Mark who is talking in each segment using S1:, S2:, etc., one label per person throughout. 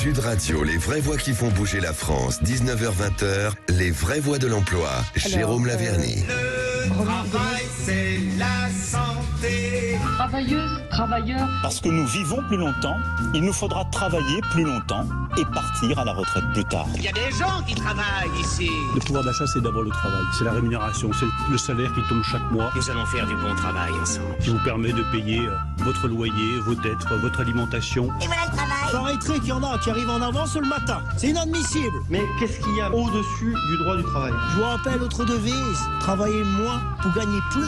S1: Sud Radio, les vraies voix qui font bouger la France, 19h-20h, les vraies voix de l'emploi. Jérôme Laverny.
S2: Le travail, c'est la santé.
S3: Travailleuses, travailleurs.
S4: Parce que nous vivons plus longtemps, il nous faudra travailler plus longtemps et partir à la retraite plus tard.
S2: Il y a des gens qui travaillent ici.
S5: Le pouvoir d'achat, c'est d'abord le travail, c'est la rémunération, c'est le salaire qui tombe chaque mois.
S2: Nous allons faire du bon travail ensemble.
S5: Qui vous permet de payer votre loyer, vos dettes, votre alimentation.
S6: Et voilà le travail.
S7: Paraîtrait qu'il y en a qui arrivent en avance le matin. C'est inadmissible.
S8: Mais qu'est-ce qu'il y a au-dessus du droit du travail?
S7: Je vous rappelle notre devise, travailler moins pour gagner plus.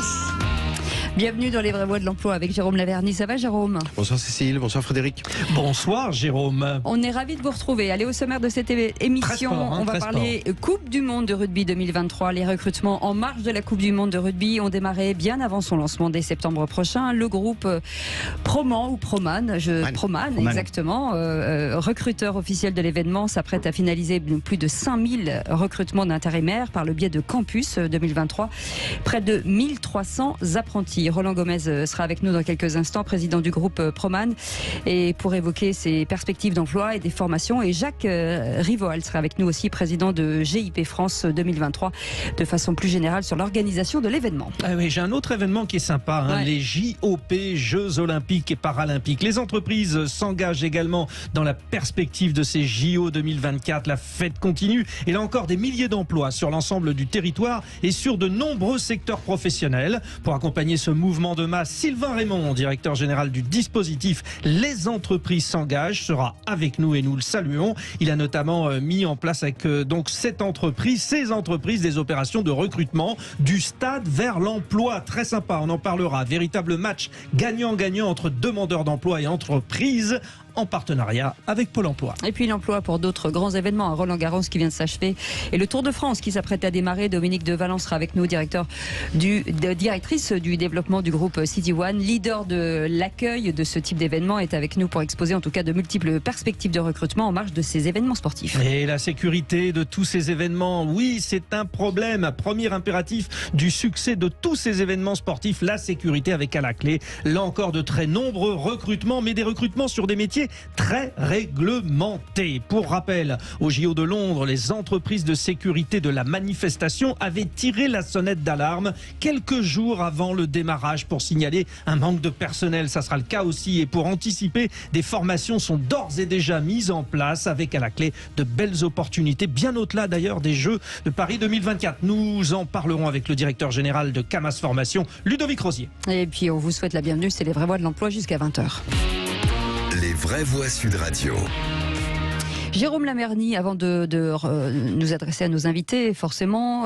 S3: Bienvenue dans les vraies voix de l'emploi avec Jérôme Laverny. Ça va, Jérôme?
S9: Bonsoir Cécile, bonsoir Frédéric.
S8: Bonsoir Jérôme.
S3: On est ravis de vous retrouver. Allez, au sommaire de cette émission, on va parler Coupe du Monde de rugby 2023. Les recrutements en marge de la Coupe du Monde de rugby ont démarré bien avant son lancement dès septembre prochain. Le groupe Proman ou Proman, Proman exactement, recruteur officiel de l'événement, s'apprête à finaliser plus de 5000 recrutements d'intérimaires par le biais de Campus 2023. Près de 1300 apprentis. Roland Gomez sera avec nous dans quelques instants, président du groupe Proman, et pour évoquer ses perspectives d'emploi et des formations. Et Jacques Rivoal sera avec nous aussi, président de GIP France 2023, de façon plus générale sur l'organisation de l'événement.
S8: Ah oui, j'ai un autre événement qui est sympa, les JOP, Jeux Olympiques et Paralympiques. Les entreprises s'engagent également dans la perspective de ces JO 2024. La fête continue et là encore des milliers d'emplois sur l'ensemble du territoire et sur de nombreux secteurs professionnels. Pour accompagner ce mouvement de masse, Sylvain Raymond, directeur général du dispositif Les entreprises s'engagent, sera avec nous et nous le saluons. Il a notamment mis en place avec donc ces entreprises, des opérations de recrutement du stade vers l'emploi. Très sympa, on en parlera. Véritable match gagnant-gagnant entre demandeurs d'emploi et entreprises, en partenariat avec Pôle emploi.
S3: Et puis l'emploi pour d'autres grands événements, Roland-Garros qui vient de s'achever et le Tour de France qui s'apprête à démarrer. Dominique de Valence sera avec nous, directrice du développement du groupe City One, leader de l'accueil de ce type d'événement, est avec nous pour exposer en tout cas de multiples perspectives de recrutement en marge de ces événements sportifs.
S8: Et la sécurité de tous ces événements, oui, c'est un problème. Premier impératif du succès de tous ces événements sportifs, la sécurité avec à la clé, là encore, de très nombreux recrutements, mais des recrutements sur des métiers très réglementés. Pour rappel, au JO de Londres, les entreprises de sécurité de la manifestation avaient tiré la sonnette d'alarme quelques jours avant le démarrage pour signaler un manque de personnel. Ça sera le cas aussi, et pour anticiper, des formations sont d'ores et déjà mises en place avec à la clé de belles opportunités, bien au-delà d'ailleurs des Jeux de Paris 2024. Nous en parlerons avec le directeur général de Camas Formation, Ludovic Rosier.
S3: Et puis on vous souhaite la bienvenue, c'est les vraies voix de l'emploi jusqu'à 20h.
S1: Les vraies voix Sud Radio.
S3: Jérôme Laverny, avant de nous adresser à nos invités, forcément,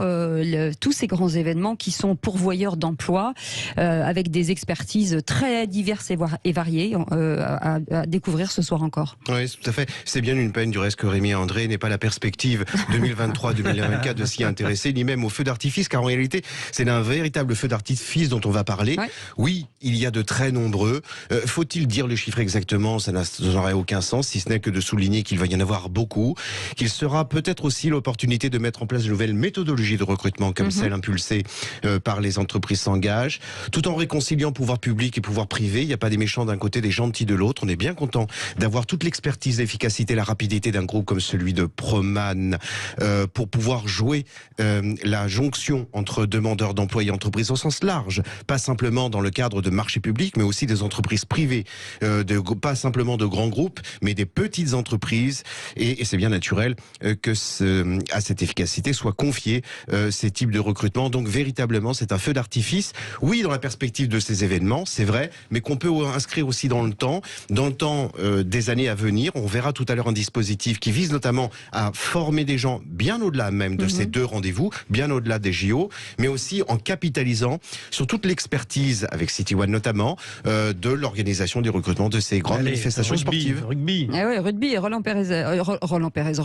S3: tous ces grands événements qui sont pourvoyeurs d'emplois, avec des expertises très diverses et variées à découvrir ce soir encore.
S9: Oui, tout à fait. C'est bien une peine du reste que Rémi André n'ait pas la perspective 2023-2024 de s'y intéresser, ni même au feu d'artifice, car en réalité, c'est d'un véritable feu d'artifice dont on va parler. Ouais. Oui, il y a de très nombreux. Faut-il dire le chiffre exactement? Ça n'aurait aucun sens, si ce n'est que de souligner qu'il va y en avoir beaucoup, qu'il sera peut-être aussi l'opportunité de mettre en place de nouvelles méthodologies de recrutement comme celle impulsée par les entreprises s'engagent, tout en réconciliant pouvoir public et pouvoir privé. Il n'y a pas des méchants d'un côté, des gentils de l'autre. On est bien content d'avoir toute l'expertise, l'efficacité, la rapidité d'un groupe comme celui de Proman pour pouvoir jouer la jonction entre demandeurs d'emploi et entreprises au sens large, pas simplement dans le cadre de marchés publics, mais aussi des entreprises privées, pas simplement de grands groupes, mais des petites entreprises. Et c'est bien naturel que à cette efficacité soient confiés ces types de recrutement. Donc véritablement, c'est un feu d'artifice. Oui, dans la perspective de ces événements, c'est vrai, mais qu'on peut inscrire aussi dans le temps des années à venir. On verra tout à l'heure un dispositif qui vise notamment à former des gens bien au-delà même de ces deux rendez-vous, bien au-delà des JO, mais aussi en capitalisant sur toute l'expertise, avec City One notamment, de l'organisation des recrutements de ces grandes manifestations sportives.
S3: Rugby. Ah ouais, rugby. Roland Pérez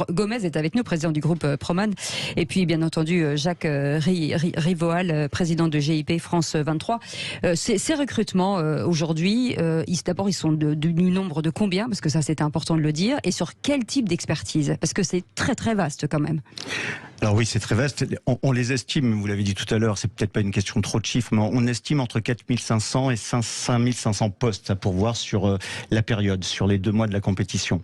S3: Gomez est avec nous, président du groupe Proman. Et puis, bien entendu, Jacques Rivoal, président de GIP France 23. Ces recrutements, aujourd'hui, d'abord, ils sont du nombre de combien? Parce que ça, c'était important de le dire. Et sur quel type d'expertise? Parce que c'est très, très vaste quand même.
S6: Alors oui, c'est très vaste. On les estime, vous l'avez dit tout à l'heure, c'est peut-être pas une question trop de chiffres, mais on estime entre 4500 et 5500 postes à pourvoir sur la période, sur les 2 mois de la compétition.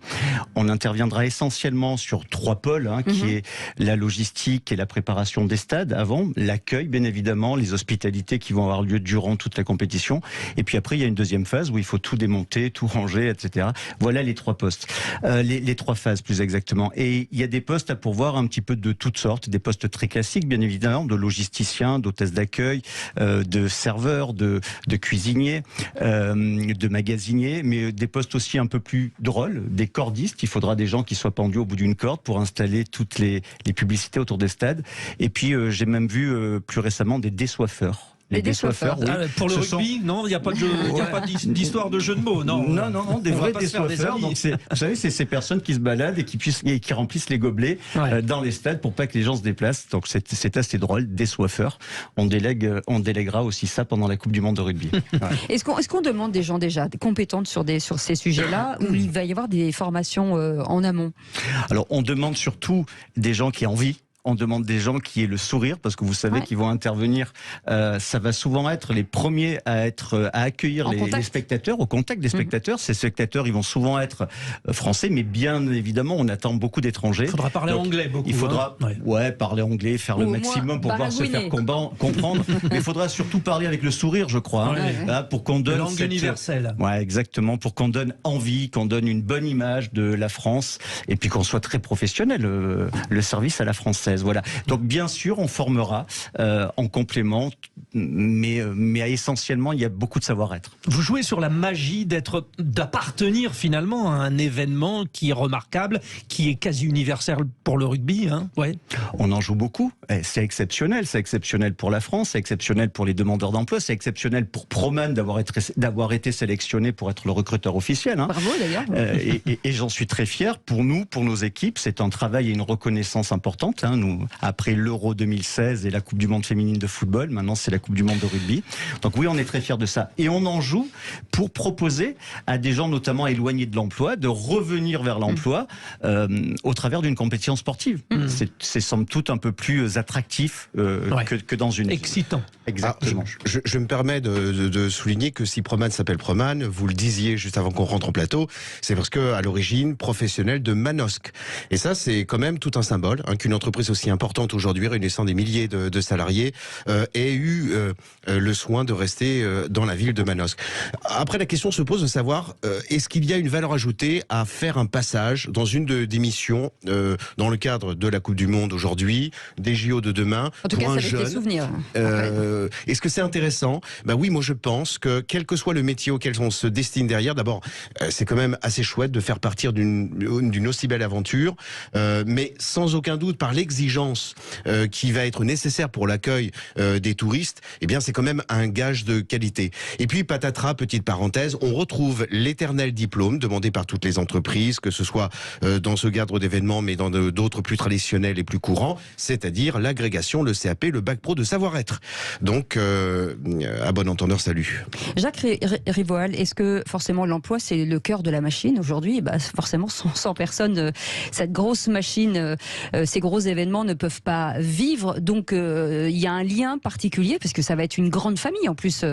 S6: On interviendra essentiellement sur 3 pôles, qui est la logistique et la préparation des stades avant, l'accueil bien évidemment, les hospitalités qui vont avoir lieu durant toute la compétition, et puis après il y a une deuxième phase où il faut tout démonter, tout ranger, etc. Voilà les 3 postes, les 3 phases plus exactement. Et il y a des postes à pourvoir un petit peu de toutes sortes, des postes très classiques bien évidemment, de logisticiens, d'hôtesses d'accueil, de serveurs, de cuisiniers, de magasiniers, mais des postes aussi un peu plus drôles, des cordistes. Il faudra des gens qui soient pendus au bout d'une corde pour installer toutes les publicités autour des stades. Et puis j'ai même vu plus récemment des désoiffeurs.
S3: Les désoiffeurs,
S8: oui. Pour le rugby, non, il n'y a pas d'histoire de jeu de mots, non.
S6: Non, des vrais désoiffeurs. Donc vous savez, c'est ces personnes qui se baladent et qui remplissent les gobelets dans les stades pour pas que les gens se déplacent. Donc c'est assez drôle, désoiffeurs. On déléguera aussi ça pendant la Coupe du Monde de rugby.
S3: Est-ce qu'on demande des gens déjà compétentes sur ces sujets-là, ou il va y avoir des formations en amont?
S6: Alors on demande surtout des gens qui ont envie. On demande des gens qui aient le sourire, parce que vous savez qu'ils vont intervenir. Ça va souvent être les premiers à accueillir les spectateurs, au contact des spectateurs. Ces spectateurs, ils vont souvent être français, mais bien évidemment, on attend beaucoup d'étrangers.
S8: Il faudra parler anglais beaucoup.
S6: Il faudra parler anglais, faire le maximum pour pouvoir se faire comprendre. Mais il faudra surtout parler avec le sourire, je crois, pour qu'on donne
S8: langue universelle.
S6: Ouais, exactement, pour qu'on donne envie, qu'on donne une bonne image de la France, et puis qu'on soit très professionnel, le service à la française. Voilà. Donc bien sûr, on formera en complément, mais essentiellement, il y a beaucoup de savoir-être.
S8: Vous jouez sur la magie d'appartenir finalement à un événement qui est remarquable, qui est quasi universel pour le rugby.
S6: On en joue beaucoup. C'est exceptionnel. C'est exceptionnel pour la France, c'est exceptionnel pour les demandeurs d'emploi, c'est exceptionnel pour Proman d'avoir été sélectionné pour être le recruteur officiel.
S3: Bravo d'ailleurs.
S6: Et j'en suis très fier. Pour nous, pour nos équipes, c'est un travail et une reconnaissance importante. Nous, après l'Euro 2016 et la Coupe du Monde féminine de football, maintenant c'est la Coupe du Monde de rugby. Donc oui, on est très fiers de ça. Et on en joue pour proposer à des gens notamment éloignés de l'emploi de revenir vers l'emploi au travers d'une compétition sportive. C'est somme toute un peu plus attractif que dans une...
S8: Excitant.
S6: Exactement.
S9: Je me permets de souligner que si Proman s'appelle Proman, vous le disiez juste avant qu'on rentre en plateau, c'est parce que à l'origine professionnel de Manosque. Et ça, c'est quand même tout un symbole, qu'une entreprise aussi importante aujourd'hui, réunissant des milliers de salariés, ait eu le soin de rester dans la ville de Manosque. Après, la question se pose de savoir, est-ce qu'il y a une valeur ajoutée à faire un passage dans une des missions, dans le cadre de la Coupe du Monde aujourd'hui, des JO de demain,
S3: en tout
S9: pour
S3: cas,
S9: un
S3: ça
S9: jeune,
S3: des souvenirs.
S9: est-ce que c'est intéressant? Oui, moi je pense que quel que soit le métier auquel on se destine derrière, d'abord, c'est quand même assez chouette de faire partir d'une aussi belle aventure, mais sans aucun doute par l'exigence qui va être nécessaire pour l'accueil des touristes, c'est quand même un gage de qualité. Et puis patatras, petite parenthèse, on retrouve l'éternel diplôme demandé par toutes les entreprises, que ce soit dans ce cadre d'événements, mais dans d'autres plus traditionnels et plus courants, c'est-à-dire l'agrégation, le CAP, le bac pro de savoir-être. Donc, à bon entendeur, salut.
S3: Jacques Rivoal, est-ce que forcément l'emploi c'est le cœur de la machine aujourd'hui? Forcément, sans personne, cette grosse machine, ces gros événements ne peuvent pas vivre. Donc il y a un lien particulier parce que ça va être une grande famille en plus,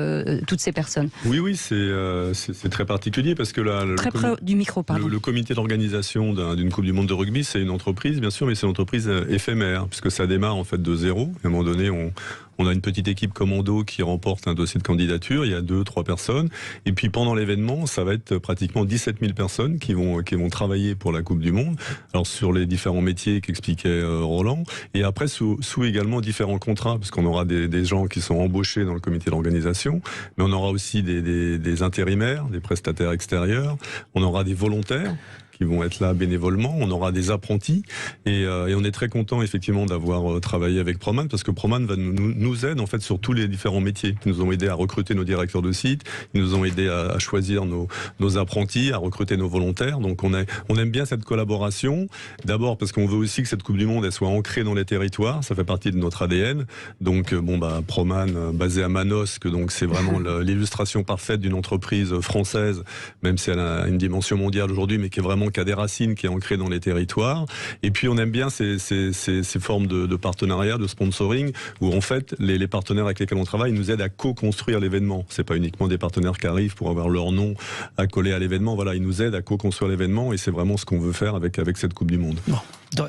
S3: toutes ces personnes.
S10: Oui, c'est très particulier parce que là,
S3: très près du micro, pardon.
S10: Le comité d'organisation d'une Coupe du Monde de rugby, c'est une entreprise, bien sûr, mais c'est une entreprise éphémère puisque ça démarre en fait de zéro. À un moment donné, on a une petite équipe commando qui remporte un dossier de candidature, il y a 2-3 personnes, et puis pendant l'événement, ça va être pratiquement 17 000 personnes qui vont travailler pour la Coupe du Monde, alors sur les différents métiers qu'expliquait Roland, et après sous également différents contrats, parce qu'on aura des gens qui sont embauchés dans le comité d'organisation, mais on aura aussi des intérimaires, des prestataires extérieurs, on aura des volontaires, qui vont être là bénévolement, on aura des apprentis et on est très content effectivement d'avoir travaillé avec Proman parce que Proman va nous aide en fait sur tous les différents métiers. Ils nous ont aidé à recruter nos directeurs de site, ils nous ont aidé à choisir nos apprentis, à recruter nos volontaires. Donc on aime bien cette collaboration. D'abord parce qu'on veut aussi que cette Coupe du Monde elle soit ancrée dans les territoires, ça fait partie de notre ADN. Donc Proman basé à Manosque, donc c'est vraiment l'illustration parfaite d'une entreprise française, même si elle a une dimension mondiale aujourd'hui, mais qui est vraiment qui a des racines, qui est ancré dans les territoires. Et puis on aime bien ces formes de partenariat, de sponsoring, où en fait les partenaires avec lesquels on travaille nous aident à co-construire l'événement. C'est pas uniquement des partenaires qui arrivent pour avoir leur nom accolé à l'événement. Voilà, ils nous aident à co-construire l'événement et c'est vraiment ce qu'on veut faire avec cette Coupe du Monde.
S8: Bon.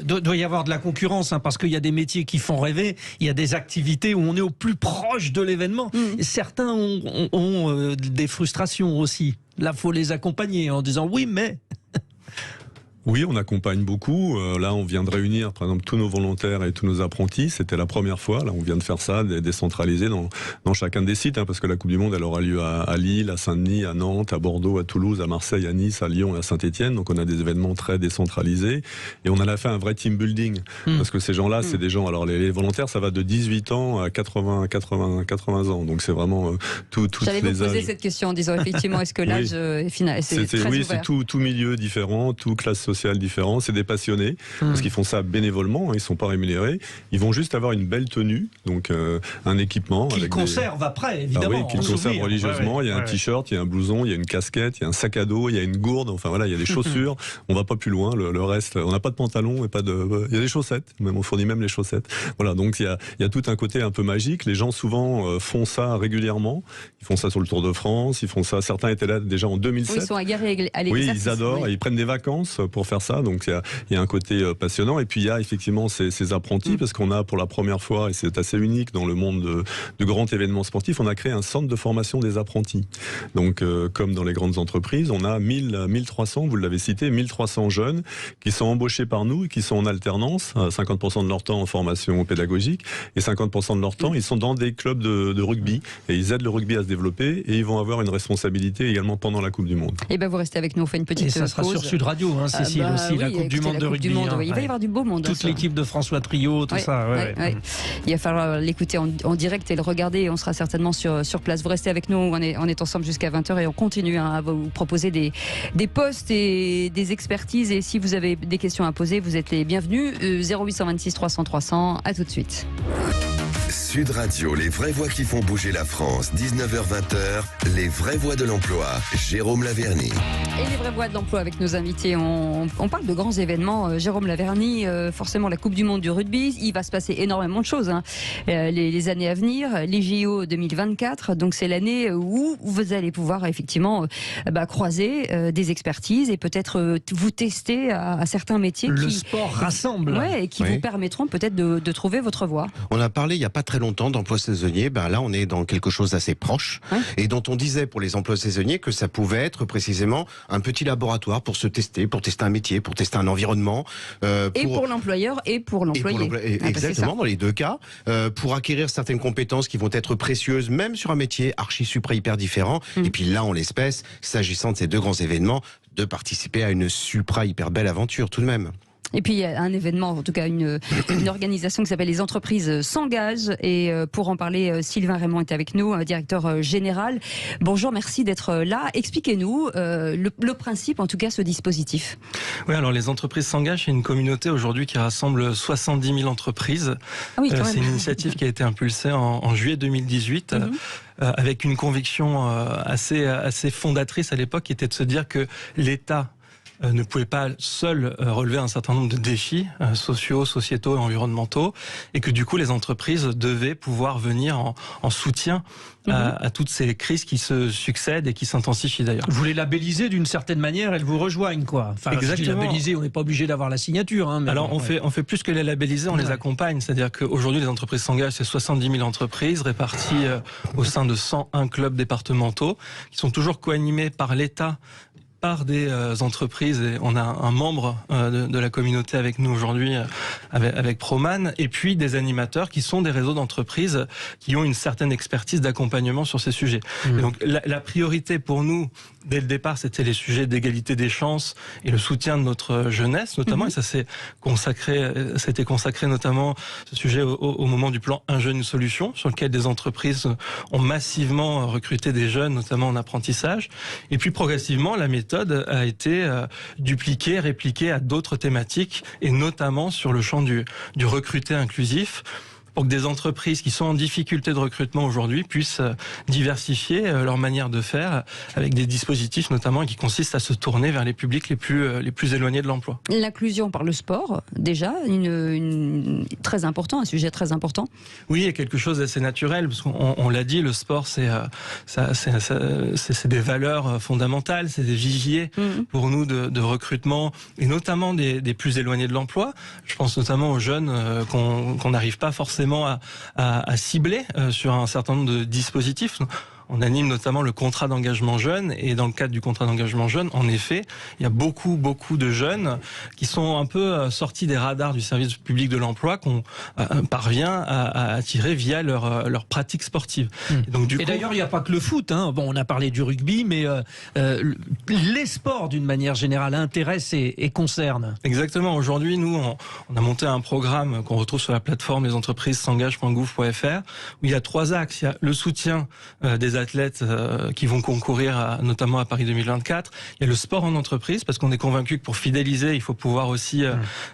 S8: Doit y avoir de la concurrence, parce qu'il y a des métiers qui font rêver, il y a des activités où on est au plus proche de l'événement. Certains ont des frustrations aussi. Là, faut les accompagner en disant oui, mais...
S10: Oui, on accompagne beaucoup. Là, on vient de réunir, par exemple, tous nos volontaires et tous nos apprentis. C'était la première fois. Là, on vient de faire ça, décentralisé dans chacun des sites, parce que la Coupe du Monde, elle aura lieu à Lille, à Saint-Denis, à Nantes, à Bordeaux, à Toulouse, à Marseille, à Nice, à Lyon et à Saint-Etienne. Donc, on a des événements très décentralisés. Et on en a fait un vrai team building. Parce que ces gens-là, c'est des gens... Alors, les volontaires, ça va de 18 ans à 80 ans. Donc, c'est vraiment tous les âges.
S3: J'allais vous poser cette question en disant, effectivement, est-ce que l'âge est final? C'est très ouvert.
S10: C'est tout milieu différent, tout classe sociale différente. C'est des passionnés, parce qu'ils font ça bénévolement, ils sont pas rémunérés. Ils vont juste avoir une belle tenue, donc un équipement.
S8: Qu'ils conservent après, évidemment.
S10: Qu'ils conservent religieusement. Il y a un t-shirt, il y a un blouson, il y a une casquette, il y a un sac à dos, il y a une gourde, enfin voilà, il y a des chaussures. On va pas plus loin, le reste, on n'a pas de pantalon, et pas de... Il y a des chaussettes, même on fournit même les chaussettes. Voilà, donc il y a tout un côté un peu magique. Les gens souvent font ça régulièrement. Ils font ça sur le Tour de France, ils font ça. Certains étaient là déjà en 2007.
S3: Oui, ils sont aguerris à l'exercice.
S10: Oui, ils adorent, et ils prennent des vacances pour faire ça. Donc il y a un côté passionnant. Et puis il y a effectivement ces apprentis, parce qu'on a pour la première fois, et c'est assez unique dans le monde de grands événements sportifs, on a créé un centre de formation des apprentis. Donc comme dans les grandes entreprises, on a 1300, vous l'avez cité, 1300 jeunes qui sont embauchés par nous et qui sont en alternance, 50% de leur temps en formation pédagogique et 50% de leur temps, ils sont dans des clubs de rugby et ils aident le rugby à se développer et ils vont avoir une responsabilité également pendant la Coupe du Monde.
S3: Et vous restez avec nous, on fait une petite pause.
S8: Et ça sera sur Sud Radio, Cécile, aussi, la Coupe du Monde de rugby.
S3: Il va y avoir du beau monde.
S8: Toute l'équipe de François Trio, tout ça.
S3: Il va falloir l'écouter en direct et le regarder. Et on sera certainement sur place. Vous restez avec nous, on est ensemble jusqu'à 20h et on continue à vous proposer des postes et des expertises. Et si vous avez des questions à poser, vous êtes les bienvenus. 0826 300 300. À tout de suite.
S1: Sud Radio, les vraies voix qui font bouger la France. 19h-20h, les vraies voix de l'emploi. Jérôme Laverny.
S3: Et les vraies voix de l'emploi avec nos invités. On parle de grands événements. Jérôme Laverny, forcément la Coupe du Monde du rugby. Il va se passer énormément de choses les années à venir. Les JO 2024. Donc c'est l'année où vous allez pouvoir effectivement croiser des expertises et peut-être vous tester à certains métiers.
S8: Le sport rassemble.
S3: Ouais, et qui vous permettront peut-être de trouver votre voie.
S9: On a parlé il n'y a pas très longtemps d'emploi saisonnier. Là, on est dans quelque chose d'assez proche et dont on disait pour les emplois saisonniers que ça pouvait être précisément un petit laboratoire pour se tester, pour tester un métier, pour tester un environnement.
S3: Et pour l'employeur et pour l'employé.
S9: Exactement, dans les deux cas. Pour acquérir certaines compétences qui vont être précieuses, même sur un métier archi, supra, hyper différent. Et puis là, en l'espèce, s'agissant de ces deux grands événements, de participer à une supra, hyper belle aventure tout de même.
S3: Et puis il y a un événement, en tout cas une organisation qui s'appelle Les Entreprises s'engagent. Et pour en parler, Sylvain Raymond est avec nous, directeur général. Bonjour, merci d'être là. Expliquez-nous le principe, en tout cas ce dispositif.
S11: Oui, alors Les Entreprises s'engagent, c'est une communauté aujourd'hui qui rassemble 70 000 entreprises.
S3: Ah oui,
S11: c'est une initiative qui a été impulsée en juillet 2018. Avec une conviction assez fondatrice à l'époque, qui était de se dire que l'État ne pouvait pas seul relever un certain nombre de défis sociaux, sociétaux et environnementaux, et que du coup les entreprises devaient pouvoir venir en soutien à toutes ces crises qui se succèdent et qui s'intensifient d'ailleurs.
S8: Vous les labellisez d'une certaine manière, elles vous rejoignent quoi. Enfin,
S11: exactement.
S8: Labelliser, on n'est pas obligé d'avoir la signature. Mais
S11: alors on fait plus que les labelliser, on les accompagne. C'est-à-dire qu'aujourd'hui les entreprises s'engagent, c'est 70 000 entreprises réparties au sein de 101 clubs départementaux qui sont toujours co-animés par l'État, par des entreprises, et on a un membre de la communauté avec nous aujourd'hui, avec Proman, et puis des animateurs qui sont des réseaux d'entreprises qui ont une certaine expertise d'accompagnement sur ces sujets. Et donc la priorité pour nous, dès le départ, c'était les sujets d'égalité des chances et le soutien de notre jeunesse, notamment, et ça s'est consacré notamment ce sujet au moment du plan Un jeune, une solution, sur lequel des entreprises ont massivement recruté des jeunes, notamment en apprentissage, et puis progressivement, la méthode a été dupliquée, répliquée à d'autres thématiques, et notamment sur le champ du recruter inclusif. pour que des entreprises qui sont en difficulté de recrutement aujourd'hui puissent diversifier leur manière de faire avec des dispositifs notamment qui consistent à se tourner vers les publics les plus éloignés de l'emploi.
S3: L'inclusion par le sport, déjà, très important, un sujet très important.
S11: Oui, il y a quelque chose d'assez naturel, parce qu'on l'a dit, le sport, c'est des valeurs fondamentales, c'est des viviers pour nous de recrutement, et notamment des plus éloignés de l'emploi. Je pense notamment aux jeunes qu'on n'arrive pas forcément à cibler sur un certain nombre de dispositifs. On anime notamment le contrat d'engagement jeune, et dans le cadre du contrat d'engagement jeune, en effet, il y a beaucoup de jeunes qui sont un peu sortis des radars du service public de l'emploi, qu'on parvient à attirer via leur pratique sportive.
S8: Et, donc, et d'ailleurs, il n'y a pas que le foot. Bon, on a parlé du rugby, mais les sports, d'une manière générale, intéressent et concernent.
S11: Exactement. Aujourd'hui, nous, on a monté un programme qu'on retrouve sur la plateforme lesentreprises-s'engagent.gouv.fr, où il y a 3 axes. Il y a le soutien des athlètes qui vont concourir notamment à Paris 2024. Il y a le sport en entreprise, parce qu'on est convaincu que pour fidéliser, il faut pouvoir aussi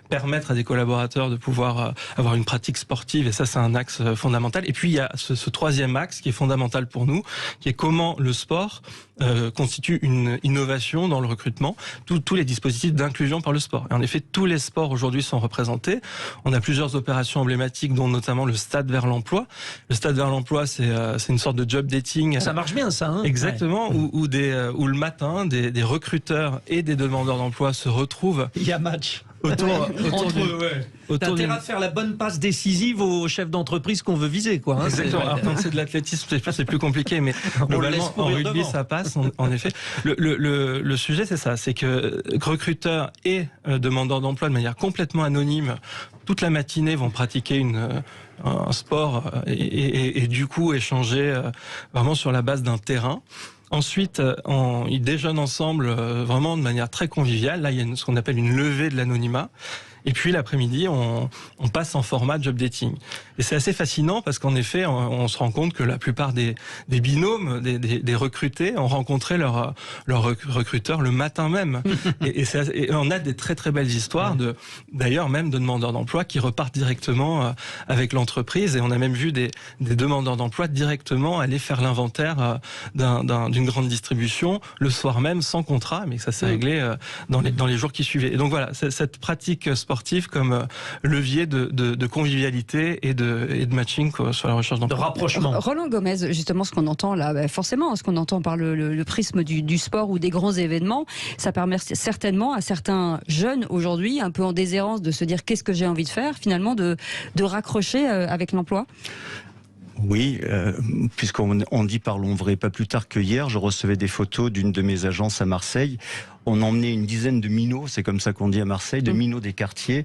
S11: permettre à des collaborateurs de pouvoir avoir une pratique sportive, et ça, c'est un axe fondamental. Et puis il y a ce 3e axe qui est fondamental pour nous, qui est comment le sport constitue une innovation dans le recrutement, tous les dispositifs d'inclusion par le sport. Et en effet, tous les sports aujourd'hui sont représentés. On a plusieurs opérations emblématiques, dont notamment le Stade vers l'emploi. Le Stade vers l'emploi, c'est une sorte de job dating.
S8: Ça marche bien, ça.
S11: Exactement, ouais. où le matin, des recruteurs et des demandeurs d'emploi se retrouvent.
S8: Il y a match.
S11: Autour
S8: T'as intérêt à faire la bonne passe décisive aux chefs d'entreprise qu'on veut viser, quoi.
S11: Exactement. Alors, quand c'est de l'athlétisme, c'est plus compliqué, mais globalement, en rugby, ça passe, en effet. Le sujet, c'est ça, c'est que recruteurs et demandeurs d'emploi, de manière complètement anonyme, toute la matinée, vont pratiquer un sport et du coup échanger vraiment sur la base d'un terrain. Ensuite, ils déjeunent ensemble vraiment de manière très conviviale. Là, il y a ce qu'on appelle une levée de l'anonymat. Et puis l'après-midi, on passe en format job dating. Et c'est assez fascinant parce qu'en effet, on se rend compte que la plupart des binômes, des recrutés, ont rencontré leur recruteur le matin même. et on a des très très belles histoires d'ailleurs même de demandeurs d'emploi qui repartent directement avec l'entreprise. Et on a même vu des demandeurs d'emploi directement aller faire l'inventaire d'une grande distribution le soir même sans contrat, mais que ça s'est réglé dans les jours qui suivaient. Et donc voilà, cette pratique sportive comme levier de convivialité et de matching sur la recherche d'emploi.
S8: De rapprochement.
S3: Roland Gomez, justement, ce qu'on entend là, forcément, ce qu'on entend par le prisme du sport ou des grands événements, ça permet certainement à certains jeunes aujourd'hui, un peu en déshérence, de se dire qu'est-ce que j'ai envie de faire, finalement, de raccrocher avec l'emploi.
S6: Oui, puisqu'on dit parlons vrai. Pas plus tard que hier, je recevais des photos d'une de mes agences à Marseille. On emmenait une dizaine de minots, c'est comme ça qu'on dit à Marseille, de minots des quartiers,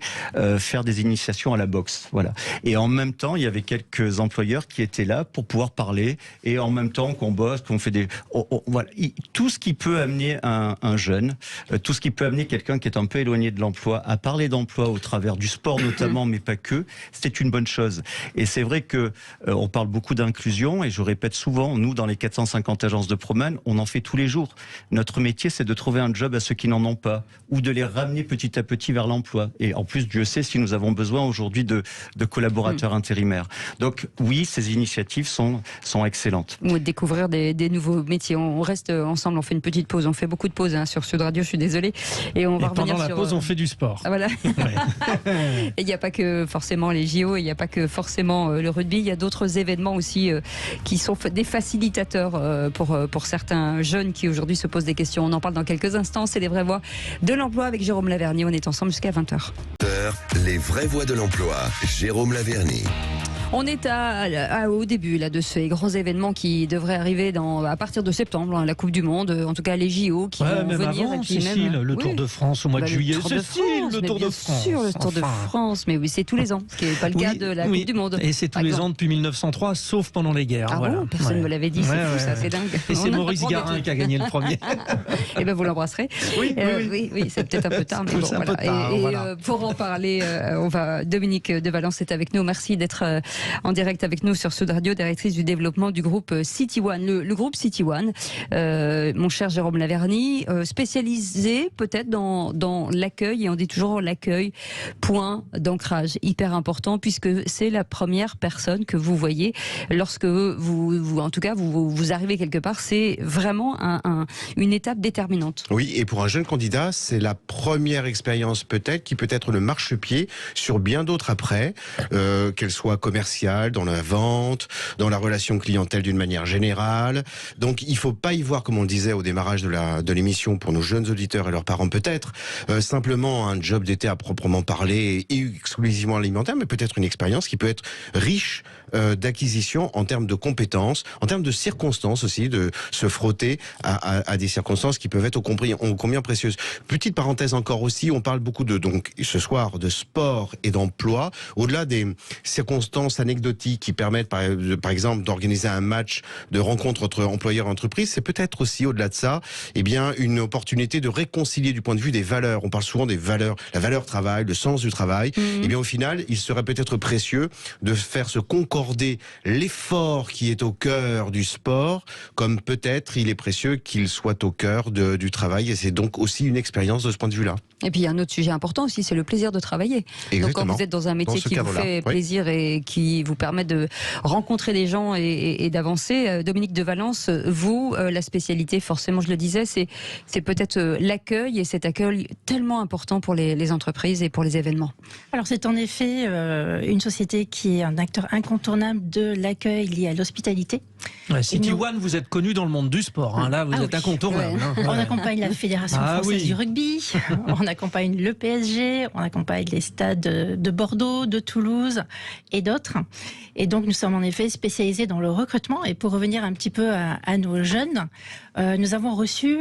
S6: faire des initiations à la boxe. Voilà. Et en même temps, il y avait quelques employeurs qui étaient là pour pouvoir parler. Et en même temps qu'on bosse, qu'on fait des... voilà. Tout ce qui peut amener un jeune, tout ce qui peut amener quelqu'un qui est un peu éloigné de l'emploi à parler d'emploi au travers du sport notamment, mais pas que, c'est une bonne chose. Et c'est vrai que on parle beaucoup d'inclusion, et je répète souvent, nous, dans les 450 agences de Proman, on en fait tous les jours. Notre métier, c'est de trouver un job à ceux qui n'en ont pas, ou de les ramener petit à petit vers l'emploi. Et en plus, Dieu sait si nous avons besoin aujourd'hui de collaborateurs intérimaires. Donc oui, ces initiatives sont excellentes.
S3: Ou découvrir des nouveaux métiers. On reste ensemble, on fait une petite pause. On fait beaucoup de pauses sur Sud Radio, je suis désolée. Et on va revenir
S8: pendant la pause, on fait du sport.
S3: Ah, voilà. Et il n'y a pas que forcément les JO, il n'y a pas que forcément le rugby, il y a d'autres événements aussi qui sont des facilitateurs pour certains jeunes qui aujourd'hui se posent des questions. On en parle dans quelques instants. C'est les vraies voix de l'emploi avec Jérôme Laverny. On est ensemble jusqu'à 20h.
S1: Les vraies voix de l'emploi. Jérôme Laverny.
S3: On est au début là, de ces grands événements qui devraient arriver à partir de septembre, la Coupe du Monde, en tout cas les JO qui vont
S8: même
S3: venir.
S8: Avant, et puis Cécile, le Tour de France au mois de juillet.
S3: Le Tour de France. Sûr, le Tour de France, mais oui, c'est tous les ans, ce qui n'est pas le cas de la Coupe du Monde.
S8: Et c'est tous les ans depuis 1903, sauf pendant les guerres.
S3: Ah
S8: voilà.
S3: Bon, personne ne me l'avait dit, c'est fou, ça, c'est dingue.
S8: Et c'est Maurice Garin qui a gagné le premier.
S3: Et bien vous l'embrasserez. Oui, c'est peut-être un peu tard, mais bon, voilà. Pour en parler, Dominique de Valence est avec nous. Merci d'être en direct avec nous sur Sud Radio, directrice du développement du groupe City One. Le groupe City One, mon cher Jérôme Laverny, spécialisé peut-être dans l'accueil, et on dit toujours l'accueil, point d'ancrage, hyper important, puisque c'est la première personne que vous voyez lorsque vous arrivez quelque part. C'est vraiment une étape déterminante.
S9: Oui, et pour un jeune candidat, c'est la première expérience peut-être qui peut être le marchepied sur bien d'autres après, qu'elle soit commerciale, dans la vente, dans la relation clientèle d'une manière générale. Donc il ne faut pas y voir, comme on le disait au démarrage de l'émission, pour nos jeunes auditeurs et leurs parents peut-être, simplement un job d'été à proprement parler et exclusivement alimentaire, mais peut-être une expérience qui peut être riche d'acquisition en termes de compétences, en termes de circonstances aussi, de se frotter à des circonstances qui peuvent être ô combien précieuses. Petite parenthèse encore aussi, on parle beaucoup donc ce soir de sport et d'emploi, au-delà des circonstances anecdotiques qui permettent par exemple d'organiser un match de rencontre entre employeurs et entreprises, c'est peut-être aussi au-delà de ça, une opportunité de réconcilier du point de vue des valeurs. On parle souvent des valeurs, la valeur travail, le sens du travail. Au final, il serait peut-être précieux de faire se concorder l'effort qui est au cœur du sport, comme peut-être il est précieux qu'il soit au cœur du travail, et c'est donc aussi une expérience de ce point de vue-là.
S3: Et puis il y a un autre sujet important aussi, c'est le plaisir de travailler.
S9: Exactement.
S3: Donc quand vous êtes dans un métier qui vous fait plaisir et qui vous permet de rencontrer des gens et d'avancer, Dominique de Valence, vous, la spécialité, forcément je le disais, c'est peut-être l'accueil, et cet accueil tellement important pour les entreprises et pour les événements.
S12: Alors c'est en effet une société qui est un acteur incontournable de l'accueil lié à l'hospitalité.
S8: Ouais, City One, vous êtes connu dans le monde du sport, hein. Là vous êtes incontournable.
S12: Ouais. On accompagne la Fédération française du rugby, on accompagne le PSG, on accompagne les stades de Bordeaux, de Toulouse et d'autres. Et donc nous sommes en effet spécialisés dans le recrutement. Et pour revenir un petit peu à nos jeunes, nous avons reçu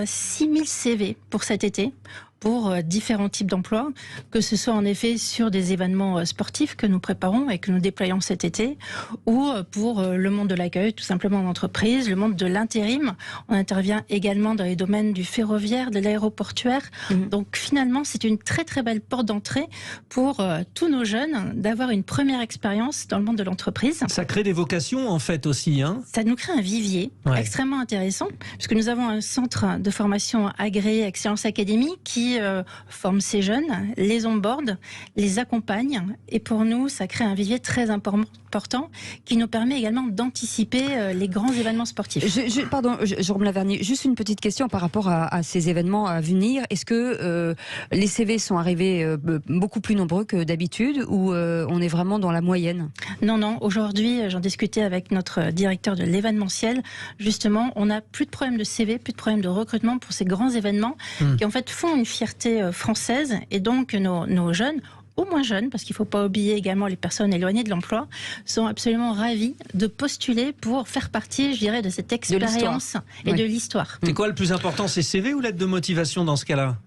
S12: 6000 CV pour cet été, pour différents types d'emplois, que ce soit en effet sur des événements sportifs que nous préparons et que nous déployons cet été, ou pour le monde de l'accueil, tout simplement en entreprise, le monde de l'intérim. On intervient également dans les domaines du ferroviaire, de l'aéroportuaire. Donc finalement, c'est une très très belle porte d'entrée pour tous nos jeunes d'avoir une première expérience dans le monde de l'entreprise.
S8: Ça crée des vocations en fait aussi, hein.
S12: Ça nous crée un vivier extrêmement intéressant, puisque nous avons un centre de formation agréé Excellence Academy qui forme ces jeunes, les onboard, les accompagne, et pour nous ça crée un vivier très important qui nous permet également d'anticiper les grands événements sportifs.
S3: Pardon, Jérôme Laverny, juste une petite question par rapport à ces événements à venir. Est-ce que les CV sont arrivés beaucoup plus nombreux que d'habitude, ou on est vraiment dans la moyenne?
S12: Non, aujourd'hui j'en discutais avec notre directeur de l'événementiel, justement on n'a plus de problème de CV, plus de problème de recrutement pour ces grands événements qui en fait font une fierté française, et donc nos jeunes, au moins jeunes, parce qu'il ne faut pas oublier également les personnes éloignées de l'emploi, sont absolument ravis de postuler pour faire partie, je dirais, de cette expérience et de l'histoire.
S8: C'est quoi le plus important, c'est CV ou lettre de motivation dans ce cas-là?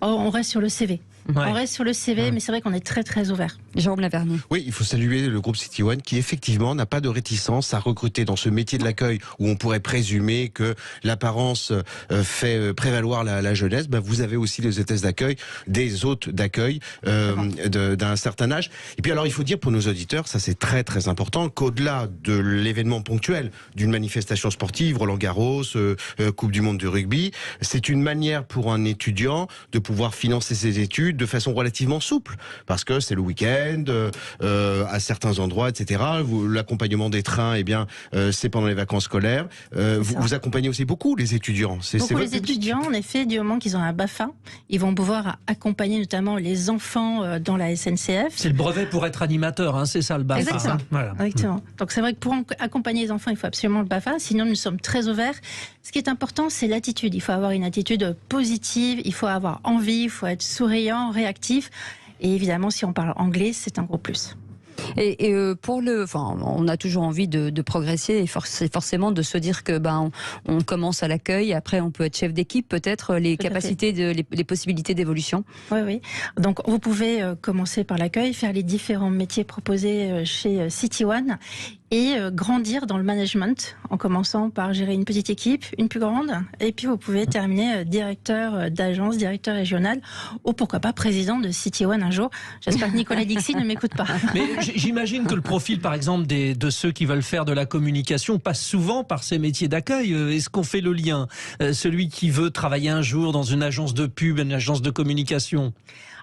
S12: On reste sur le CV. On reste sur le CV, mais c'est vrai qu'on est très très ouvert.
S3: Jérôme Laverny.
S9: Oui, il faut saluer le groupe City One qui effectivement n'a pas de réticence à recruter dans ce métier de l'accueil où on pourrait présumer que l'apparence fait prévaloir la jeunesse. Vous avez aussi les hôtesses d'accueil, des hôtes d'accueil d'un certain âge. Et puis alors il faut dire pour nos auditeurs, ça c'est très très important, qu'au-delà de l'événement ponctuel d'une manifestation sportive, Roland-Garros, Coupe du Monde de rugby, c'est une manière pour un étudiant de pouvoir financer ses études de façon relativement souple, parce que c'est le week-end, à certains endroits, etc. L'accompagnement des trains, c'est pendant les vacances scolaires. Vous accompagnez aussi beaucoup les étudiants.
S12: Pour les étudiants, en effet, du moment qu'ils ont un BAFA, ils vont pouvoir accompagner notamment les enfants dans la SNCF.
S8: C'est le brevet pour être animateur, hein, c'est ça le BAFA.
S12: Exactement.
S8: Hein, voilà.
S12: Exactement. Donc c'est vrai que pour accompagner les enfants, il faut absolument le BAFA, sinon nous sommes très ouverts. Ce qui est important, c'est l'attitude. Il faut avoir une attitude positive, il faut avoir envie, il faut être souriant, réactif, et évidemment si on parle anglais c'est un gros plus.
S3: Et on a toujours envie de progresser, et forcément de se dire que on commence à l'accueil, après on peut être chef d'équipe, peut-être les capacités, les possibilités d'évolution.
S12: Oui. Donc vous pouvez commencer par l'accueil, faire les différents métiers proposés chez City One, et grandir dans le management en commençant par gérer une petite équipe, une plus grande, et puis vous pouvez terminer directeur d'agence, directeur régional, ou pourquoi pas président de City One un jour. J'espère que Nicolas Dixi ne m'écoute pas.
S8: Mais j'imagine que le profil, par exemple, de ceux qui veulent faire de la communication passe souvent par ces métiers d'accueil. Est-ce qu'on fait le lien? Celui qui veut travailler un jour dans une agence de pub, une agence de communication?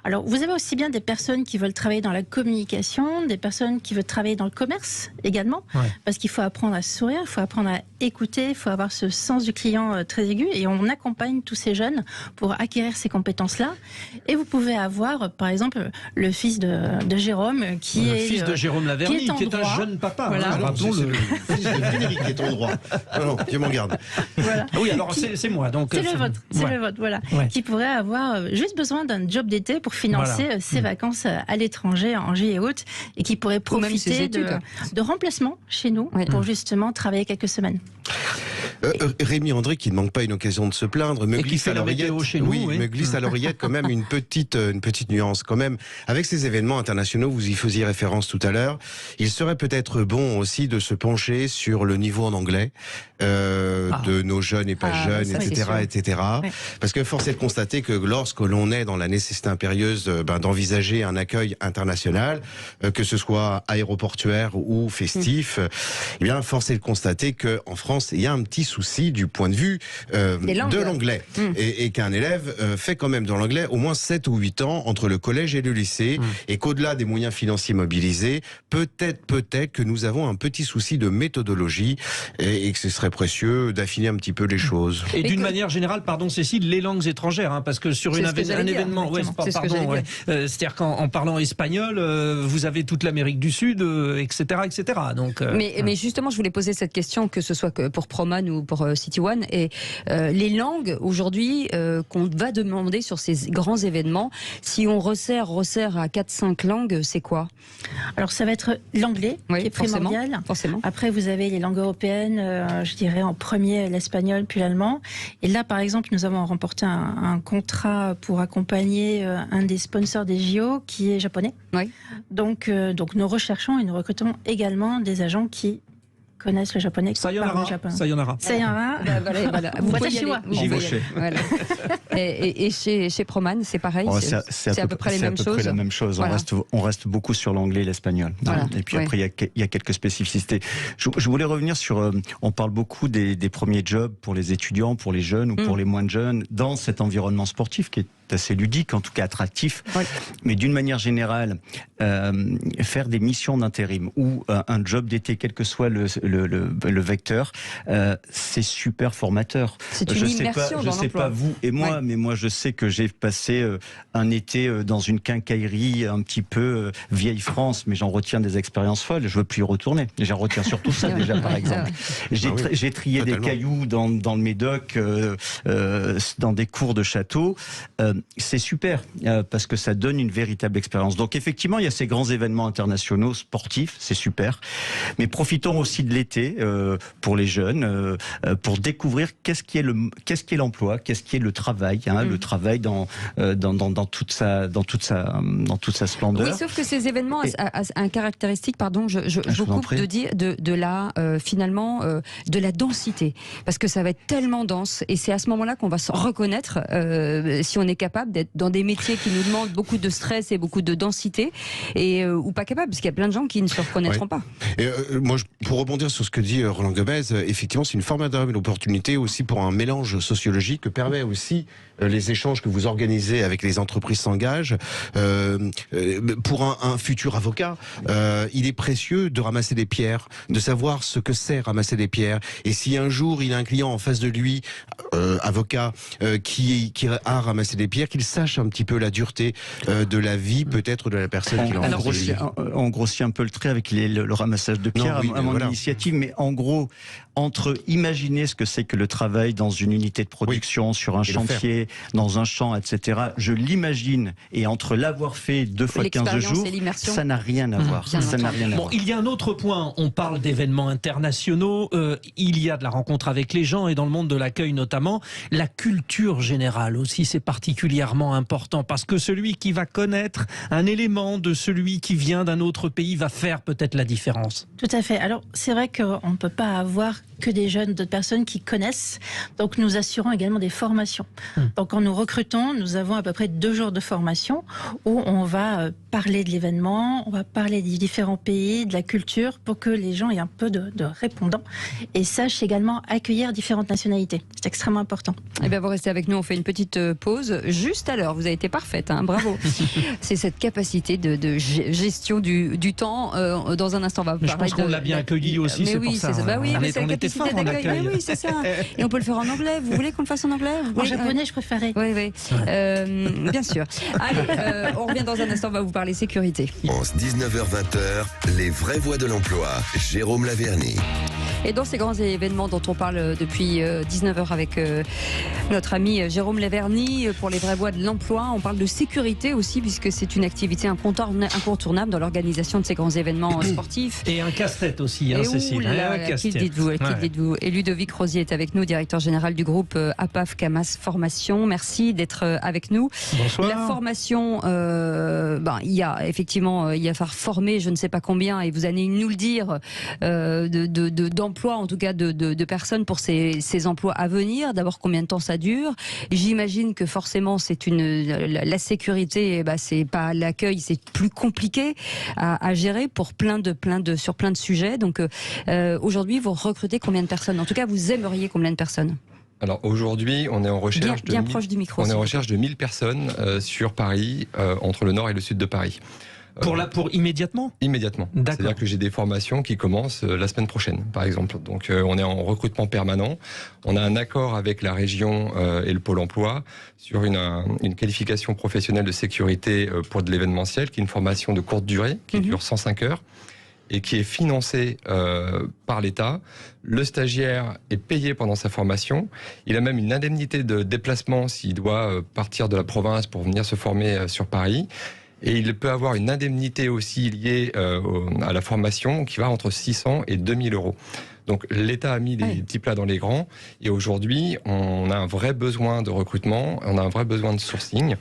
S12: Alors, vous avez aussi bien des personnes qui veulent travailler dans la communication, des personnes qui veulent travailler dans le commerce également, parce qu'il faut apprendre à sourire, il faut apprendre à écouter, il faut avoir ce sens du client très aigu, et on accompagne tous ces jeunes pour acquérir ces compétences-là. Et vous pouvez avoir, par exemple, le fils de Jérôme, qui est...
S8: Le fils de Jérôme Laverny, qui est un jeune papa.
S12: Voilà.
S9: Alors, c'est le fils de Frédéric qui est en droit. Non, Dieu m'en garde.
S12: Voilà.
S8: Oui, alors c'est moi. Donc
S12: c'est le vôtre, le vôtre, voilà. Qui pourrait avoir juste besoin d'un job d'été pour financer ses vacances à l'étranger en juillet-août, et qui pourrait profiter de remplacement chez nous pour justement travailler quelques semaines.
S9: Rémi André, qui ne manque pas une occasion de se plaindre, me glisse à l'oreillette. Me glisse à l'oreillette quand même une petite nuance quand même. Avec ces événements internationaux, vous y faisiez référence tout à l'heure, il serait peut-être bon aussi de se pencher sur le niveau en anglais de nos jeunes et pas jeunes, etc. Ouais. Parce que force est de constater que lorsque l'on est dans la nécessité impérieuse d'envisager un accueil international, que ce soit aéroportuaire ou festif, eh bien force est de constater que en France il y a un petit souci du point de vue de l'anglais et qu'un élève fait quand même dans l'anglais au moins 7 ou 8 ans entre le collège et le lycée, et qu'au-delà des moyens financiers mobilisés, peut-être que nous avons un petit souci de méthodologie, et que ce serait précieux d'affiner un petit peu les choses.
S8: Et d'une manière générale, pardon Cécile, les langues étrangères, parce que sur un événement, c'est-à-dire qu'en parlant espagnol, vous avez toute l'Amérique du Sud, etc. Donc,
S3: mais justement, je voulais poser cette question, que ce soit pour Proman ou pour City One, et les langues aujourd'hui qu'on va demander sur ces grands événements, si on resserre à 4-5 langues, c'est quoi?
S12: Alors ça va être l'anglais qui est primordial.
S3: Forcément.
S12: Après vous avez les langues européennes, je dirais en premier l'espagnol puis l'allemand. Et là par exemple nous avons remporté un contrat pour accompagner un des sponsors des JO qui est japonais. Donc nous recherchons et nous recrutons également des agents qui connaissent le japonais.
S8: Sayonara.
S12: Voilà. Vous pouvez y aller.
S8: J'y vais.
S3: Voilà. Et chez Proman, c'est pareil. C'est à peu près les mêmes choses.
S6: C'est à peu près la même chose. Voilà. On reste beaucoup sur l'anglais et l'espagnol. Voilà. Et puis après, il y a quelques spécificités. Je voulais revenir sur. On parle beaucoup des premiers jobs pour les étudiants, pour les jeunes ou pour les moins jeunes, dans cet environnement sportif qui est assez ludique, en tout cas attractif. Mais d'une manière générale, faire des missions d'intérim ou un job d'été, quel que soit le vecteur, c'est super formateur.
S3: C'est une immersion dans l'emploi.
S6: Je sais pas vous et moi, mais moi je sais que j'ai passé un été dans une quincaillerie un petit peu vieille France, mais j'en retiens des expériences folles. Je veux plus y retourner. J'en retiens surtout ça déjà, par exemple. J'ai trié des cailloux dans le Médoc, dans des cours de château. C'est super parce que ça donne une véritable expérience. Donc effectivement, il y a ces grands événements internationaux sportifs, c'est super. Mais profitons aussi de l'été pour les jeunes, pour découvrir qu'est-ce qui est l'emploi, qu'est-ce qui est le travail, le travail dans toute sa splendeur.
S3: Oui, sauf que ces événements ont un caractéristique, pardon, je vous coupe, de dire finalement de la densité, parce que ça va être tellement dense, et c'est à ce moment-là qu'on va se reconnaître si on est capable d'être dans des métiers qui nous demandent beaucoup de stress et beaucoup de densité, ou pas capable, parce qu'il y a plein de gens qui ne se reconnaîtront pas.
S9: Et moi, pour rebondir sur ce que dit Roland Gomez, effectivement, c'est une formidable opportunité aussi pour un mélange sociologique que permet aussi les échanges que vous organisez avec les entreprises s'engagent. Pour un futur avocat, il est précieux de ramasser des pierres, de savoir ce que c'est ramasser des pierres. Et si un jour il a un client en face de lui, avocat, qui a ramassé des pierres, qu'il sache un petit peu la dureté de la vie, peut-être de la personne qui l'a rencontré.
S6: On grossit un peu le trait avec le ramassage de pierres à mon initiative, mais en gros, entre imaginer ce que c'est que le travail dans une unité de production, sur un chantier, dans un champ, etc., je l'imagine, et entre l'avoir fait 2 fois 15 jours, ça n'a rien à voir. Ça n'a rien à voir.
S8: Il y a un autre point, on parle d'événements internationaux, il y a de la rencontre avec les gens, et dans le monde de l'accueil notamment, la culture générale aussi, c'est particulier. particulièrement important parce que celui qui va connaître un élément de celui qui vient d'un autre pays va faire peut-être la différence.
S12: Tout à fait. Alors, c'est vrai qu'on ne peut pas avoir que des jeunes, d'autres personnes qui connaissent. Donc, nous assurons également des formations. Donc, quand nous recrutons, nous avons à peu près 2 jours de formation où on va parler de l'événement, on va parler des différents pays, de la culture, pour que les gens aient un peu de répondants et sachent également accueillir différentes nationalités. C'est extrêmement important.
S3: Eh bien, vous restez avec nous, on fait une petite pause juste à l'heure. Vous avez été parfaite, hein, bravo. C'est cette capacité de gestion du temps. Dans un instant, on va parler.
S8: Je pense qu'on l'a bien accueilli aussi, c'est pour ça.
S3: Bah oui, mais c'est la capacité d'accueil. Oui, c'est ça. Et on peut le faire en anglais. Vous voulez qu'on le fasse en anglais?
S12: En japonais, je préférais.
S3: Oui. Bien sûr. Allez, on revient dans un instant, on va vous parler sécurité.
S1: 19h-20h, les vraies voix de l'emploi. Jérôme Laverny.
S3: Et dans ces grands événements dont on parle depuis 19h avec notre ami Jérôme Laverny pour les vraies voies de l'emploi, on parle de sécurité aussi puisque c'est une activité incontournable dans l'organisation de ces grands événements sportifs.
S8: Et un casse-tête aussi, hein, Cécile.
S3: Qui dites-vous? Et Ludovic Rosier est avec nous, directeur général du groupe APAF Camas Formation. Merci d'être avec nous.
S8: Bonsoir.
S3: La formation, il y a effectivement, il va falloir former je ne sais pas combien, et vous allez nous le dire, d'emplois, en tout cas de personnes pour ces emplois à venir. D'abord, combien de temps ça dure? J'imagine que forcément, la sécurité, c'est pas l'accueil, c'est plus compliqué à gérer pour sur plein de sujets. Donc aujourd'hui, vous recrutez combien de personnes? En tout cas, vous aimeriez combien de personnes?
S13: Alors aujourd'hui, on est en recherche
S3: proche du micro.
S13: On est en recherche de 1000 personnes sur Paris, entre le nord et le sud de Paris.
S8: Pour immédiatement?
S13: Immédiatement. C'est-à-dire que j'ai des formations qui commencent la semaine prochaine, par exemple. Donc on est en recrutement permanent. On a un accord avec la région et le Pôle emploi sur une qualification professionnelle de sécurité pour de l'événementiel, qui est une formation de courte durée, qui dure 105 heures. Et qui est financé par l'État. Le stagiaire est payé pendant sa formation. Il a même une indemnité de déplacement s'il doit partir de la province pour venir se former sur Paris. Et il peut avoir une indemnité aussi liée à la formation qui va entre 600 et 2000 euros. Donc l'État a mis des petits plats dans les grands. Et aujourd'hui, on a un vrai besoin de recrutement, on a un vrai besoin de sourcing.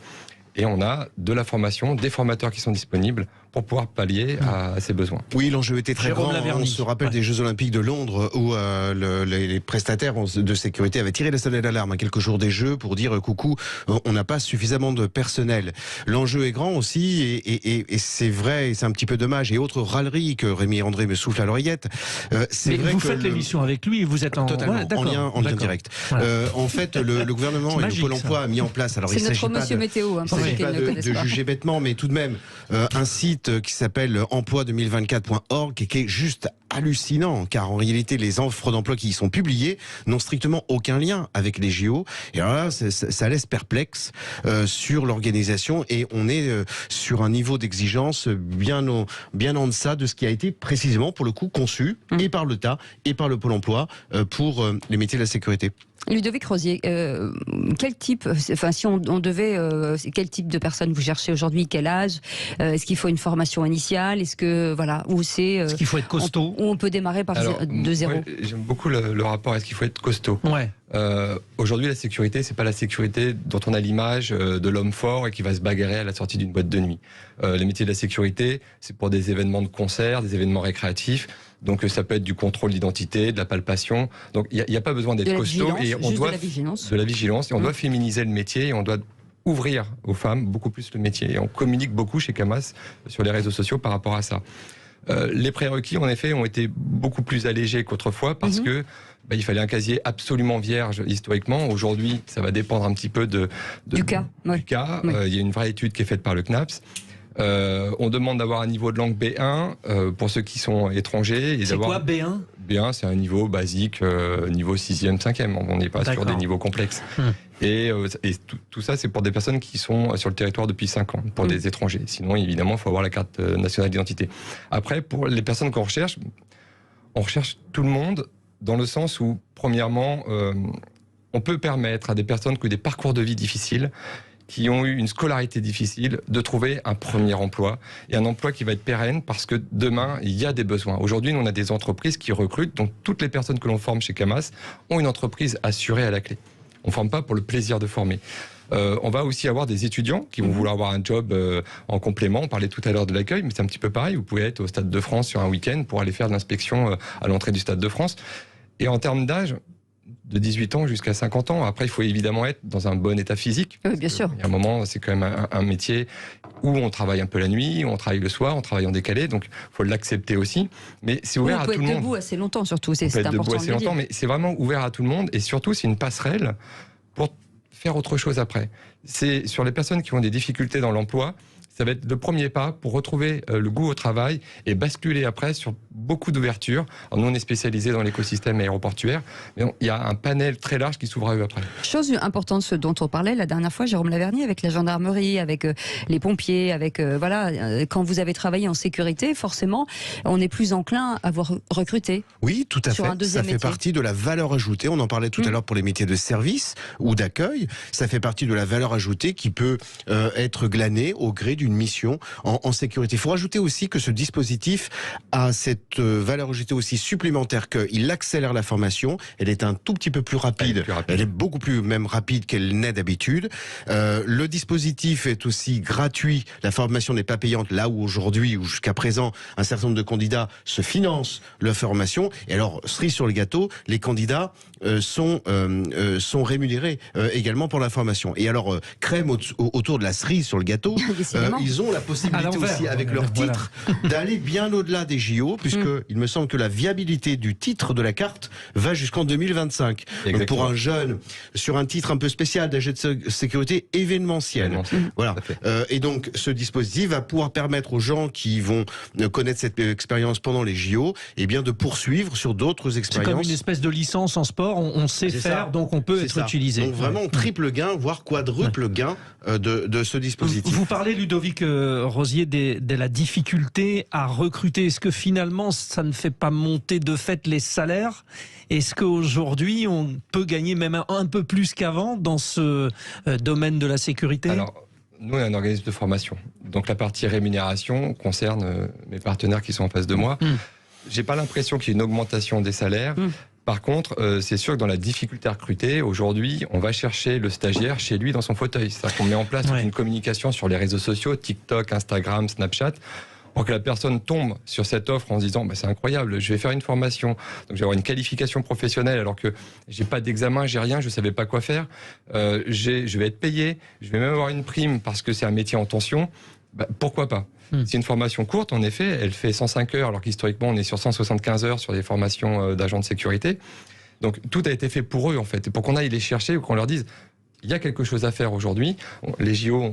S13: Et on a de la formation, des formateurs qui sont disponibles pour pouvoir pallier à ces besoins.
S9: Oui, l'enjeu était très grand. On se rappelle des Jeux Olympiques de Londres où les prestataires de sécurité avaient tiré la sonnette d'alarme à quelques jours des Jeux pour dire coucou, on n'a pas suffisamment de personnel. L'enjeu est grand aussi et c'est vrai, et c'est un petit peu dommage. Et autre râlerie que Rémi André me souffle à l'oreillette.
S8: Mais vrai vous faites l'émission avec lui et vous êtes
S9: totalement en lien direct. En fait, le gouvernement et le Pôle emploi a mis en place. Alors,
S3: c'est notre monsieur météo.
S9: Il ne s'agit pas de juger bêtement, mais tout de même, un site qui s'appelle emploi2024.org et qui est juste hallucinant, car en réalité, les offres d'emploi qui y sont publiées n'ont strictement aucun lien avec les JO. Et alors là, ça laisse perplexe sur l'organisation et on est sur un niveau d'exigence bien en deçà de ce qui a été précisément, pour le coup, conçu et par l'État et par le Pôle emploi pour les métiers de la sécurité.
S3: Ludovic Rosier, quel type, si on devait, quel type de personnes vous cherchez aujourd'hui? Quel âge? Est-ce qu'il faut une formation initiale? Est-ce que
S8: est-ce qu'il faut être costaud?
S3: Ou on peut démarrer de zéro?
S13: J'aime beaucoup le rapport. Est-ce qu'il faut être costaud?
S8: Ouais.
S13: Aujourd'hui, la sécurité, c'est pas la sécurité dont on a l'image de l'homme fort et qui va se bagarrer à la sortie d'une boîte de nuit. Les métiers de la sécurité, c'est pour des événements de concert, des événements récréatifs. Donc ça peut être du contrôle d'identité, de la palpation. Donc il n'y a pas besoin d'être costaud. Et on doit de la vigilance. Et on doit féminiser le métier et on doit ouvrir aux femmes beaucoup plus le métier. Et on communique beaucoup chez Camas sur les réseaux sociaux par rapport à ça. Les prérequis, en effet, ont été beaucoup plus allégés qu'autrefois parce que il fallait un casier absolument vierge historiquement. Aujourd'hui, ça va dépendre un petit peu du cas. Il y a une vraie étude qui est faite par le CNAPS. On demande d'avoir un niveau de langue B1 pour ceux qui sont étrangers.
S8: C'est quoi B1 ?
S13: B1, c'est un niveau basique, niveau 6e, 5e. On n'est pas sur des niveaux complexes. Et tout ça, c'est pour des personnes qui sont sur le territoire depuis 5 ans, pour des étrangers. Sinon, évidemment, il faut avoir la carte nationale d'identité. Après, pour les personnes qu'on recherche, on recherche tout le monde dans le sens où, premièrement, on peut permettre à des personnes qui ont des parcours de vie difficiles, qui ont eu une scolarité difficile, de trouver un premier emploi, et un emploi qui va être pérenne parce que demain, il y a des besoins. Aujourd'hui, nous, on a des entreprises qui recrutent, donc toutes les personnes que l'on forme chez Camas ont une entreprise assurée à la clé. On ne forme pas pour le plaisir de former. On va aussi avoir des étudiants qui vont vouloir avoir un job en complément. On parlait tout à l'heure de l'accueil, mais c'est un petit peu pareil. Vous pouvez être au Stade de France sur un week-end pour aller faire de l'inspection à l'entrée du Stade de France. Et en termes d'âge, de 18 ans jusqu'à 50 ans. Après, il faut évidemment être dans un bon état physique.
S3: Oui, bien sûr.
S13: Il y a un moment, c'est quand même un métier où on travaille un peu la nuit, on travaille le soir, on travaille en décalé, donc il faut l'accepter aussi. Mais c'est ouvert à tout le monde. On peut être
S3: debout assez longtemps, surtout, c'est
S13: important
S3: de le dire.
S13: Mais c'est vraiment ouvert à tout le monde, et surtout, c'est une passerelle pour faire autre chose après. C'est sur les personnes qui ont des difficultés dans l'emploi, ça va être le premier pas pour retrouver le goût au travail et basculer après sur beaucoup d'ouvertures. Nous, on est spécialisé dans l'écosystème aéroportuaire, mais il y a un panel très large qui s'ouvre à eux après.
S3: Chose importante, ce dont on parlait la dernière fois, Jérôme Lavernier, avec la gendarmerie, avec les pompiers, avec quand vous avez travaillé en sécurité, forcément, on est plus enclin à vous recruter.
S9: Oui, tout à fait. Ça fait partie de la valeur ajoutée. On en parlait tout à l'heure pour les métiers de service ou d'accueil. Ça fait partie de la valeur ajoutée qui peut être glanée au gré d'une mission en sécurité. Il faut rajouter aussi que ce dispositif a cette valeur ajoutée aussi supplémentaire qu'il accélère la formation. Elle est un tout petit peu plus rapide. Elle est beaucoup plus même rapide qu'elle n'est d'habitude. Le dispositif est aussi gratuit. La formation n'est pas payante là où aujourd'hui ou jusqu'à présent un certain nombre de candidats se financent leur formation. Et alors, cerise sur le gâteau, les candidats sont rémunérés également pour la formation. Et alors, crème autour de la cerise sur le gâteau, ils ont la possibilité aussi, avec leur titre, d'aller bien au-delà des JO, puisque il me semble que la viabilité du titre de la carte va jusqu'en 2025. Donc pour un jeune, sur un titre un peu spécial d'agent de sécurité événementiel. Voilà. Et donc, ce dispositif va pouvoir permettre aux gens qui vont connaître cette expérience pendant les JO, eh bien, de poursuivre sur d'autres expériences.
S8: C'est comme une espèce de licence en sport, on sait faire, donc on peut être utilisé.
S9: Donc vraiment triple gain, voire quadruple gain de ce dispositif.
S8: Vous parlez, Ludovic Rosier, de la difficulté à recruter. Est-ce que finalement, ça ne fait pas monter de fait les salaires ? Est-ce qu'aujourd'hui, on peut gagner même un peu plus qu'avant dans ce domaine de la sécurité ?
S13: Alors, nous, on est un organisme de formation. Donc la partie rémunération concerne mes partenaires qui sont en face de moi. J'ai pas l'impression qu'il y ait une augmentation des salaires. Par contre, c'est sûr que dans la difficulté à recruter, aujourd'hui, on va chercher le stagiaire chez lui dans son fauteuil. C'est-à-dire qu'on met en place une communication sur les réseaux sociaux, TikTok, Instagram, Snapchat, pour que la personne tombe sur cette offre en se disant c'est incroyable, je vais faire une formation, donc je vais avoir une qualification professionnelle alors que j'ai pas d'examen, j'ai rien, je savais pas quoi faire, je vais être payé, je vais même avoir une prime parce que c'est un métier en tension. Pourquoi pas ? C'est une formation courte, en effet, elle fait 105 heures, alors qu'historiquement, on est sur 175 heures sur les formations d'agents de sécurité. Donc, tout a été fait pour eux, en fait, et pour qu'on aille les chercher ou qu'on leur dise il y a quelque chose à faire aujourd'hui. Les JO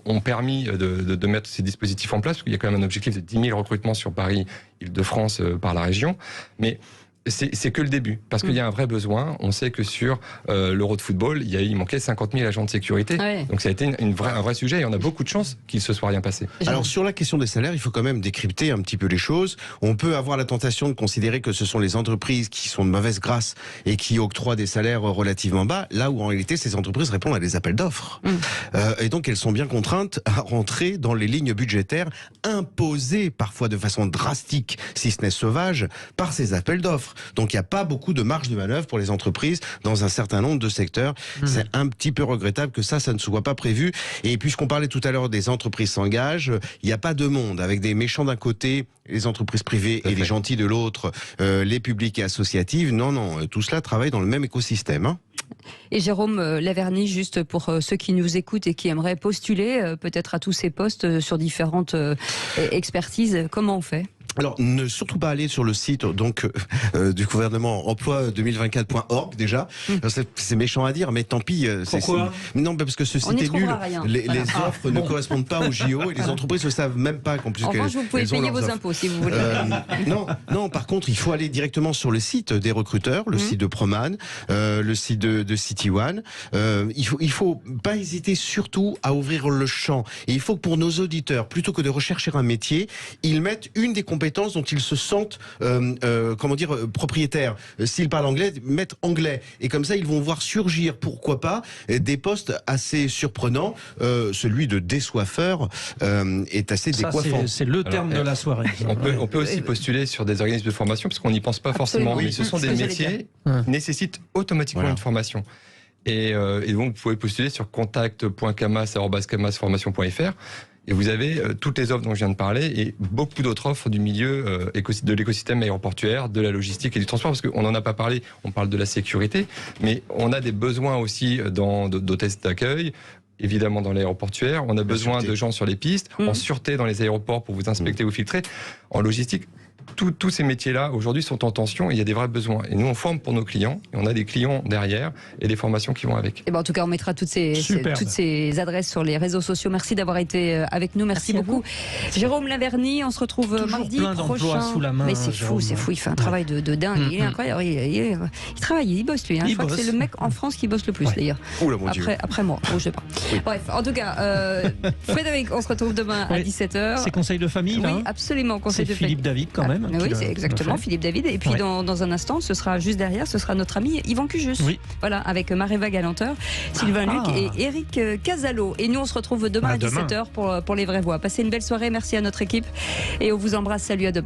S13: ont permis de mettre ces dispositifs en place, parce qu'il y a quand même un objectif de 10 000 recrutements sur Paris, Île-de-France, par la région. Mais c'est que le début, parce qu'il y a un vrai besoin. On sait que sur l'Euro de football, il manquait 50 000 agents de sécurité. Donc ça a été un vrai sujet, et on a beaucoup de chance qu'il ne se soit rien passé.
S9: Alors sur la question des salaires, il faut quand même décrypter un petit peu les choses. On peut avoir la tentation de considérer que ce sont les entreprises qui sont de mauvaise grâce et qui octroient des salaires relativement bas, là où en réalité ces entreprises répondent à des appels d'offres. Et donc elles sont bien contraintes à rentrer dans les lignes budgétaires imposées parfois de façon drastique, si ce n'est sauvage, par ces appels d'offres. Donc il n'y a pas beaucoup de marge de manœuvre pour les entreprises dans un certain nombre de secteurs. C'est un petit peu regrettable que ça ne soit pas prévu. Et puisqu'on parlait tout à l'heure des entreprises s'engagent, il n'y a pas de monde avec des méchants d'un côté, les entreprises privées et les gentils de l'autre, les publics et associatives. Non, tout cela travaille dans le même écosystème.
S3: Et Jérôme Lavernier, juste pour ceux qui nous écoutent et qui aimeraient postuler peut-être à tous ces postes sur différentes expertises, comment on fait ?
S9: Alors, ne surtout pas aller sur le site du gouvernement emploi2024.org déjà. C'est méchant à dire, mais tant pis.
S8: Pourquoi ?
S9: Non, parce que ce site est nul. Les offres ne correspondent pas aux JO et les entreprises ne savent même pas qu'en plus.
S3: En revanche, vous pouvez payer vos impôts si vous voulez.
S9: Non. Par contre, il faut aller directement sur le site des recruteurs, le site de Proman, le site de City One. Il faut pas hésiter surtout à ouvrir le champ. Et il faut que pour nos auditeurs, plutôt que de rechercher un métier, ils mettent une des compétences dont ils se sentent propriétaires. S'ils parlent anglais, mettre anglais. Et comme ça, ils vont voir surgir, pourquoi pas, des postes assez surprenants. Celui de désoiffeur est assez décoiffant.
S8: C'est le terme de la soirée.
S13: On peut aussi postuler sur des organismes de formation, parce qu'on n'y pense pas forcément. Mais ce sont des métiers qui nécessitent automatiquement une formation. Et donc, vous pouvez postuler sur contact.camas@camasformation.fr. Et vous avez toutes les offres dont je viens de parler et beaucoup d'autres offres du milieu de l'écosystème aéroportuaire, de la logistique et du transport, parce qu'on n'en a pas parlé, on parle de la sécurité, mais on a des besoins aussi d'hôtesses d'accueil, évidemment dans l'aéroportuaire, on a besoin de gens sur les pistes, en sûreté dans les aéroports pour vous inspecter ou filtrer, en logistique. Tous ces métiers-là, aujourd'hui, sont en tension et il y a des vrais besoins. Et nous, on forme pour nos clients, et on a des clients derrière et des formations qui vont avec.
S3: Et ben en tout cas, on mettra toutes ces adresses sur les réseaux sociaux. Merci d'avoir été avec nous. Merci beaucoup. Jérôme Laverny, on se retrouve mardi prochain.
S8: Sous la main,
S3: mais c'est fou, il fait un travail de dingue. Il est incroyable. Il travaille, il bosse lui. Je crois que c'est le mec en France qui bosse le plus d'ailleurs. Après moi, je sais pas. Oui. Bref, en tout cas, Frédéric, on se retrouve demain à 17h.
S8: C'est conseil de famille, là.
S3: Oui, absolument, conseil de famille.
S8: Philippe David, quand même.
S3: Oui, c'est exactement Philippe David. Et puis dans un instant, ce sera juste derrière, ce sera notre ami Yvan Cujus. Oui. Voilà, avec Maréva Galanteur, Sylvain Luc et Eric Casalo. Et nous, on se retrouve demain à 17h pour les vraies voix. Passez une belle soirée, merci à notre équipe et on vous embrasse. Salut, à demain.